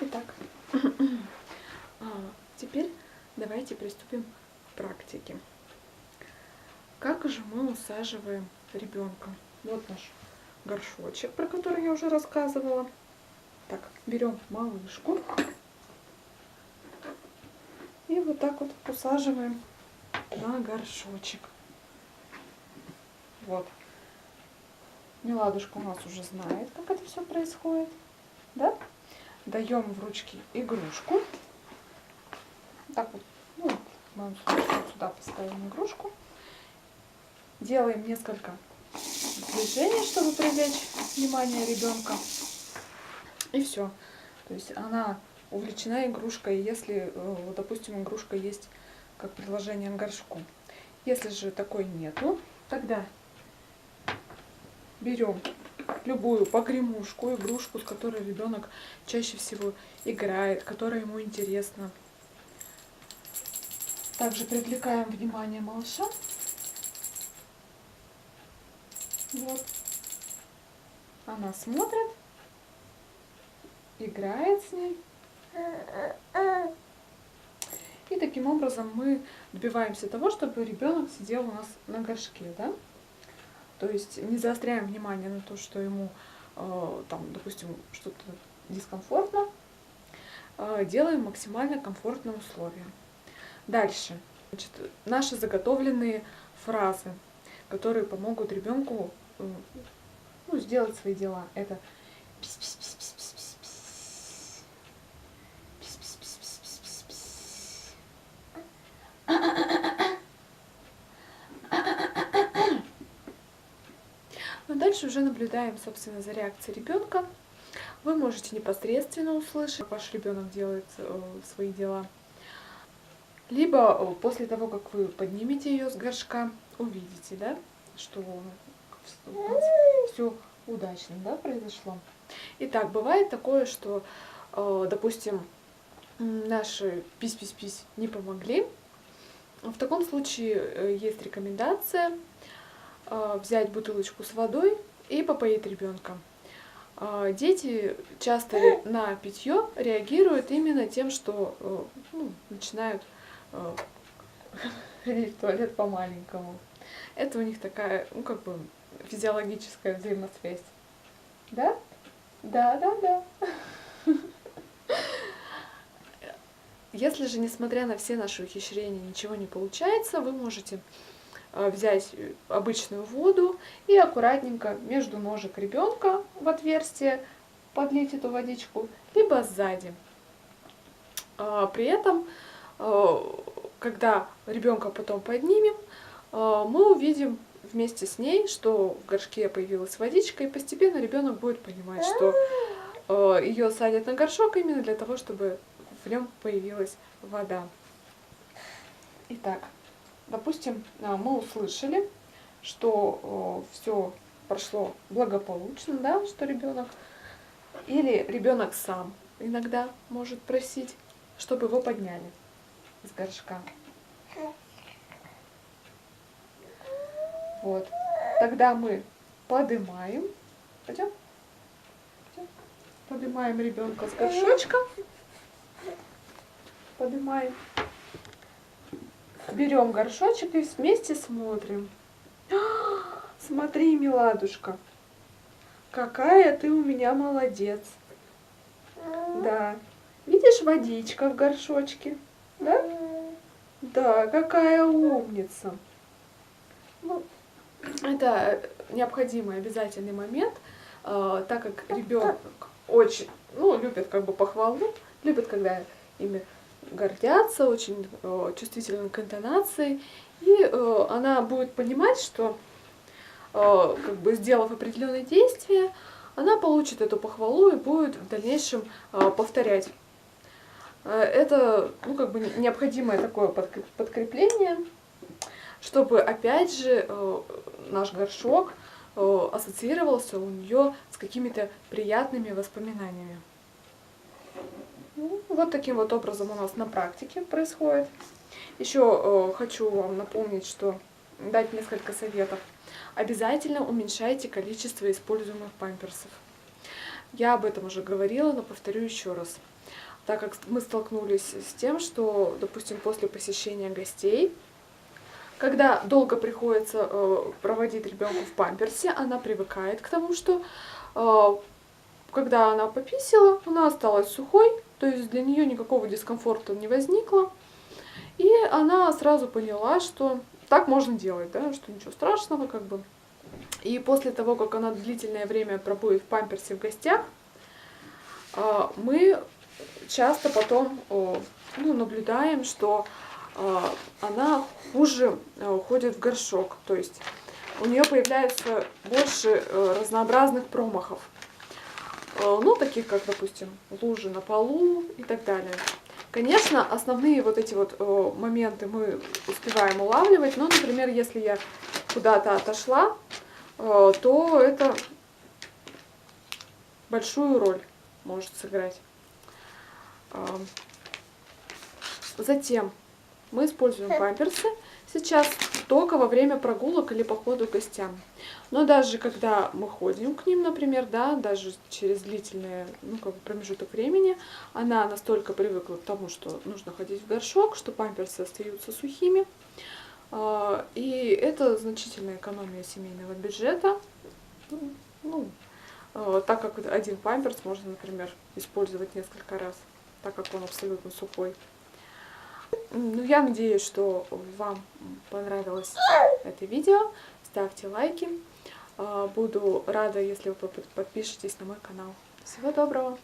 Итак, теперь давайте приступим к практике. Как же мы усаживаем ребенка? Вот наш горшочек, про который я уже рассказывала. Так, берем малышку и вот так вот усаживаем на горшочек. Вот. Миладушка у нас уже знает, как это все происходит. Да? Даем в ручки игрушку. Так вот, ну, в моем случае вот сюда поставим игрушку. Делаем несколько движений, чтобы привлечь внимание ребенка. И все. То есть она увлечена игрушкой, если, допустим, игрушка есть как приложение к горшку. Если же такой нету, тогда берем любую погремушку, игрушку, с которой ребенок чаще всего играет, которая ему интересна. Также привлекаем внимание малыша. Вот. Она смотрит, играет с ней. И таким образом мы добиваемся того, чтобы ребенок сидел у нас на горшке, да? То есть не заостряем внимание на то, что ему, там, допустим, что-то дискомфортно, делаем максимально комфортные условия. Дальше. Значит, наши заготовленные фразы, которые помогут ребенку сделать свои дела. Это Но дальше уже наблюдаем, собственно, за реакцией ребенка. Вы можете непосредственно услышать, как ваш ребенок делает свои дела. Либо после того, как вы поднимете ее с горшка, увидите, да, что все удачно, да, произошло. Итак, бывает такое, что, допустим, наши пись-пись-пись не помогли. В таком случае есть рекомендация взять бутылочку с водой и попоить ребенка. Дети часто на питье реагируют именно тем, что начинают ходить в туалет по-маленькому. Это у них такая, физиологическая взаимосвязь. Да? Да. Если же, несмотря на все наши ухищрения, ничего не получается, вы можете взять обычную воду и аккуратненько между ножек ребенка в отверстие подлить эту водичку, либо сзади. При этом, когда ребенка потом поднимем, мы увидим вместе с ней, что в горшке появилась водичка, и постепенно ребенок будет понимать, что ее садят на горшок именно для того, чтобы в нем появилась вода. Итак, допустим, мы услышали, что все прошло благополучно, да, что ребенок, или ребенок сам иногда может просить, чтобы его подняли с горшка. Вот. Тогда мы поднимаем, поднимаем ребенка с горшочка, поднимаем, берем горшочек и вместе смотрим. Смотри, миладушка, какая ты у меня молодец. Да. Видишь, водичка в горшочке? Да? Да, какая умница. Это необходимый обязательный момент, так как ребенок очень любит похвалу, любит, когда ими гордятся, очень чувствительны к интонации, и она будет понимать, что сделав определенные действия, она получит эту похвалу и будет в дальнейшем повторять. Это необходимое такое подкрепление, чтобы опять же наш горшок ассоциировался у нее с какими-то приятными воспоминаниями. Вот таким вот образом у нас на практике происходит. Еще хочу вам напомнить, что дать несколько советов. Обязательно уменьшайте количество используемых памперсов. Я об этом уже говорила, но повторю еще раз. Так как мы столкнулись с тем, что, допустим, после посещения гостей, когда долго приходится проводить ребенка в памперсе, она привыкает к тому, что когда она пописала, она осталась сухой, то есть для нее никакого дискомфорта не возникло. И она сразу поняла, что так можно делать, да, что ничего страшного, как бы. И после того, как она длительное время пробует в памперсе в гостях, мы часто потом наблюдаем, что она хуже ходит в горшок. То есть у нее появляется больше разнообразных промахов. Ну, таких как, допустим, лужи на полу и так далее. Конечно, основные вот эти вот моменты мы успеваем улавливать, но, например, если я куда-то отошла, то это большую роль может сыграть. Затем мы используем памперсы сейчас только во время прогулок или похода к гостям. Но даже когда мы ходим к ним, например, да, даже через длительный промежуток времени, она настолько привыкла к тому, что нужно ходить в горшок, что памперсы остаются сухими. И это значительная экономия семейного бюджета. Так как один памперс можно, например, использовать несколько раз, так как он абсолютно сухой. Ну, я надеюсь, что вам понравилось это видео. Ставьте лайки. Буду рада, если вы подпишетесь на мой канал. Всего доброго!